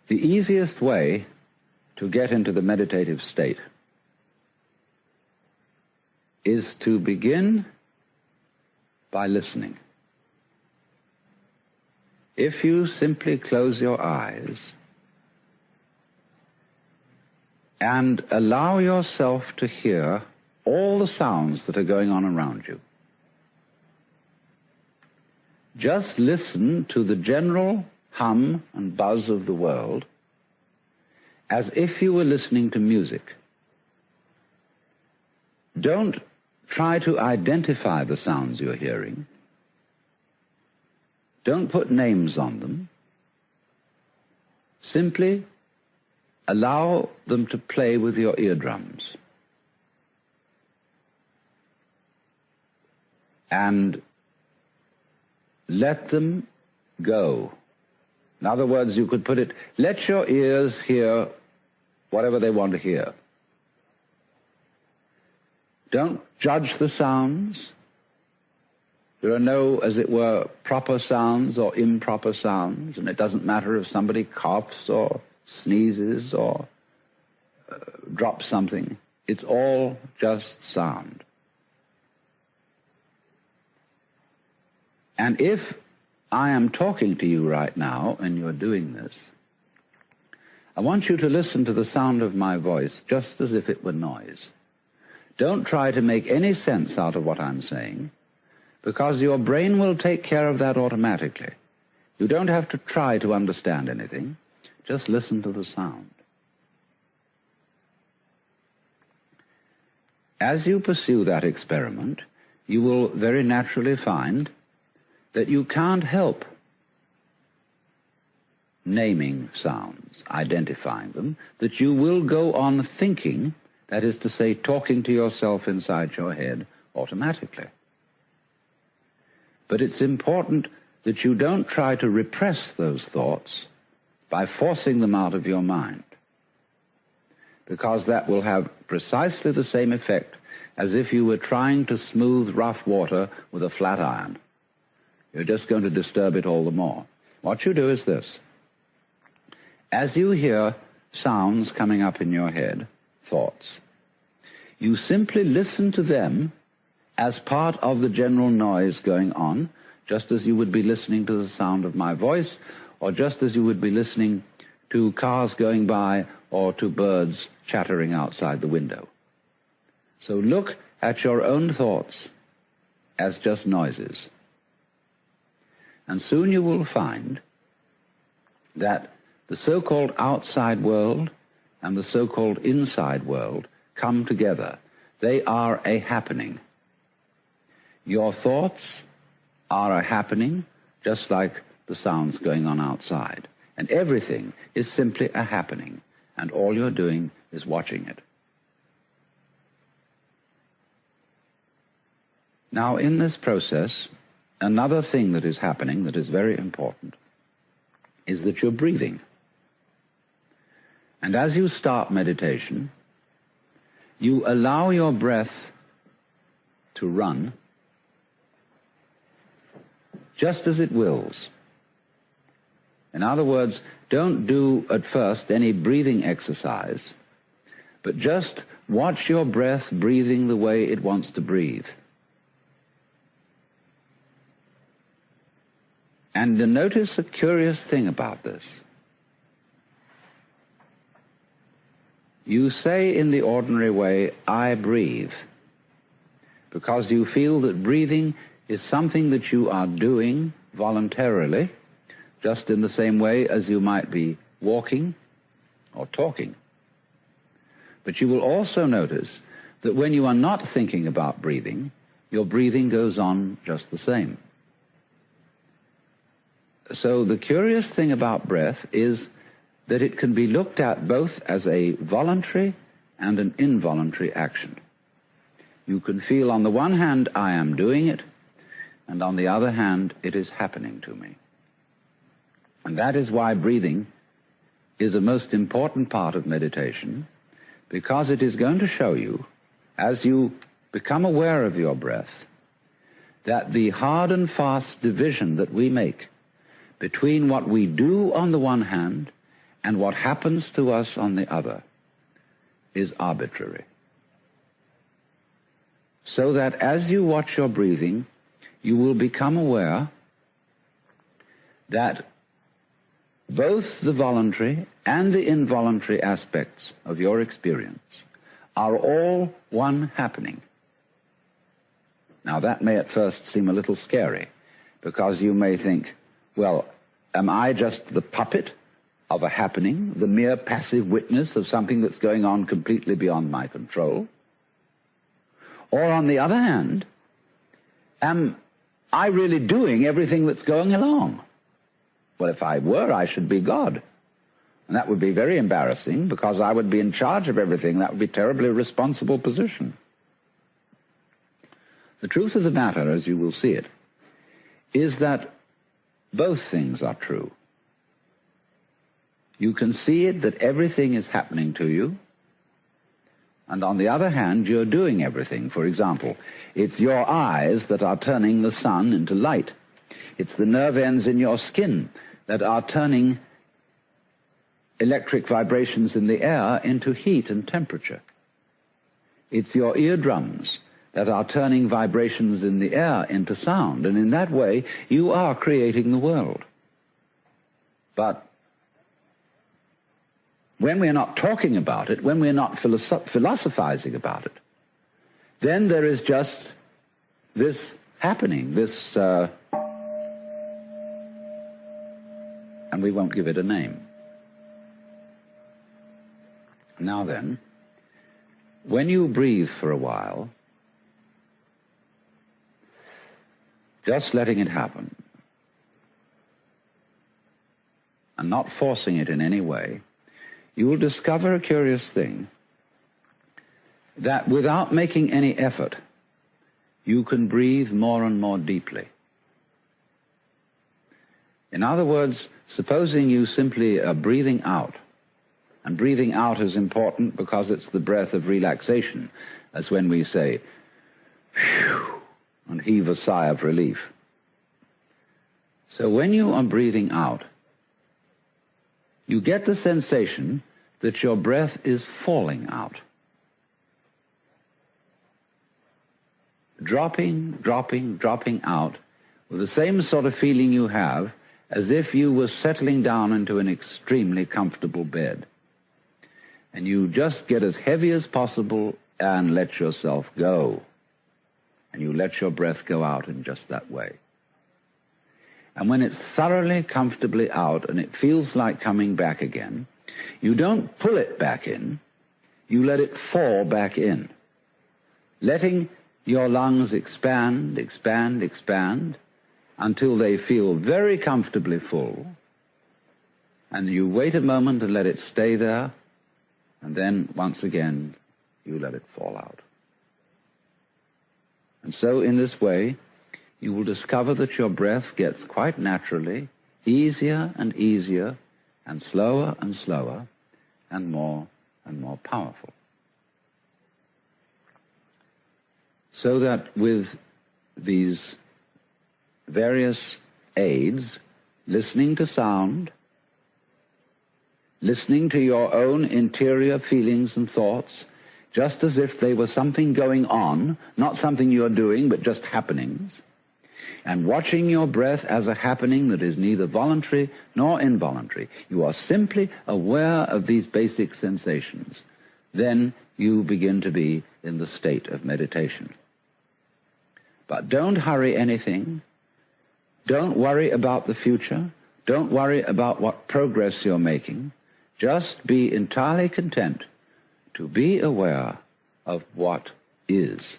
The easiest way to get into the meditative state is to begin by listening. If you simply close your eyes and allow yourself to hear all the sounds that are going on around you, just listen to the general hum and buzz of the world as if you were listening to music. Don't try to identify the sounds you're hearing. Don't put names on them. Simply allow them to play with your eardrums. And let them go. In other words, you could put it, let your ears hear whatever they want to hear. Don't judge the sounds. There are no, as it were, proper sounds or improper sounds, and it doesn't matter if somebody coughs or sneezes or drops something. It's all just sound. And if I am talking to you right now and you're doing this, I want you to listen to the sound of my voice just as if it were noise. Don't try to make any sense out of what I'm saying, because your brain will take care of that automatically. You don't have to try to understand anything. Just listen to the sound. As you pursue that experiment, you will very naturally find that you can't help naming sounds, identifying them, that you will go on thinking, that is to say, talking to yourself inside your head automatically. But it's important that you don't try to repress those thoughts by forcing them out of your mind, because that will have precisely the same effect as if you were trying to smooth rough water with a flat iron. You're just going to disturb it all the more. What you do is this. As you hear sounds coming up in your head, thoughts, you simply listen to them as part of the general noise going on, just as you would be listening to the sound of my voice, or just as you would be listening to cars going by or to birds chattering outside the window. So look at your own thoughts as just noises. And soon you will find that the so-called outside world and the so-called inside world come together. They are a happening. Your thoughts are a happening, just like the sounds going on outside. And everything is simply a happening, and all you're doing is watching it. Now, in this process, another thing that is happening that is very important is that you're breathing. And as you start meditation, you allow your breath to run just as it wills. In other words, don't do at first any breathing exercise, but just watch your breath breathing the way it wants to breathe. And notice a curious thing about this. You say in the ordinary way, I breathe, because you feel that breathing is something that you are doing voluntarily, just in the same way as you might be walking or talking. But you will also notice that when you are not thinking about breathing, your breathing goes on just the same. So the curious thing about breath is that it can be looked at both as a voluntary and an involuntary action. You can feel on the one hand, I am doing it, and on the other hand, it is happening to me. And that is why breathing is a most important part of meditation, because it is going to show you, as you become aware of your breath, that the hard and fast division that we make between what we do on the one hand and what happens to us on the other is arbitrary. So that as you watch your breathing, you will become aware that both the voluntary and the involuntary aspects of your experience are all one happening. Now that may at first seem a little scary, because you may think, well, am I just the puppet of a happening, the mere passive witness of something that's going on completely beyond my control? Or on the other hand, am I really doing everything that's going along? Well, if I were, I should be God. And that would be very embarrassing, because I would be in charge of everything. That would be a terribly responsible position. The truth of the matter, as you will see it, is that both things are true. You can see it that everything is happening to you, and on the other hand, you're doing everything. For example, it's your eyes that are turning the sun into light. It's the nerve ends in your skin that are turning electric vibrations in the air into heat and temperature. It's your eardrums that are turning vibrations in the air into sound, and in that way, you are creating the world. But when we're not talking about it, when we're not philosophizing about it, then there is just this happening, this, and we won't give it a name. Now then, when you breathe for a while, just letting it happen, and not forcing it in any way, you will discover a curious thing, that without making any effort, you can breathe more and more deeply. In other words, supposing you simply are breathing out, and breathing out is important because it's the breath of relaxation, as when we say, phew, and heave a sigh of relief. So when you are breathing out, you get the sensation that your breath is falling out. Dropping, dropping, dropping out with the same sort of feeling you have as if you were settling down into an extremely comfortable bed. And you just get as heavy as possible and let yourself go. And you let your breath go out in just that way. And when it's thoroughly, comfortably out and it feels like coming back again, you don't pull it back in, you let it fall back in, letting your lungs expand, expand, expand, until they feel very comfortably full, and you wait a moment and let it stay there, and then once again you let it fall out. And so in this way, you will discover that your breath gets quite naturally easier and easier, and slower, and more powerful. So that with these various aids, listening to sound, listening to your own interior feelings and thoughts, just as if they were something going on, not something you're doing, but just happenings, and watching your breath as a happening that is neither voluntary nor involuntary. You are simply aware of these basic sensations. Then you begin to be in the state of meditation. But don't hurry anything. Don't worry about the future. Don't worry about what progress you're making. Just be entirely content to be aware of what is.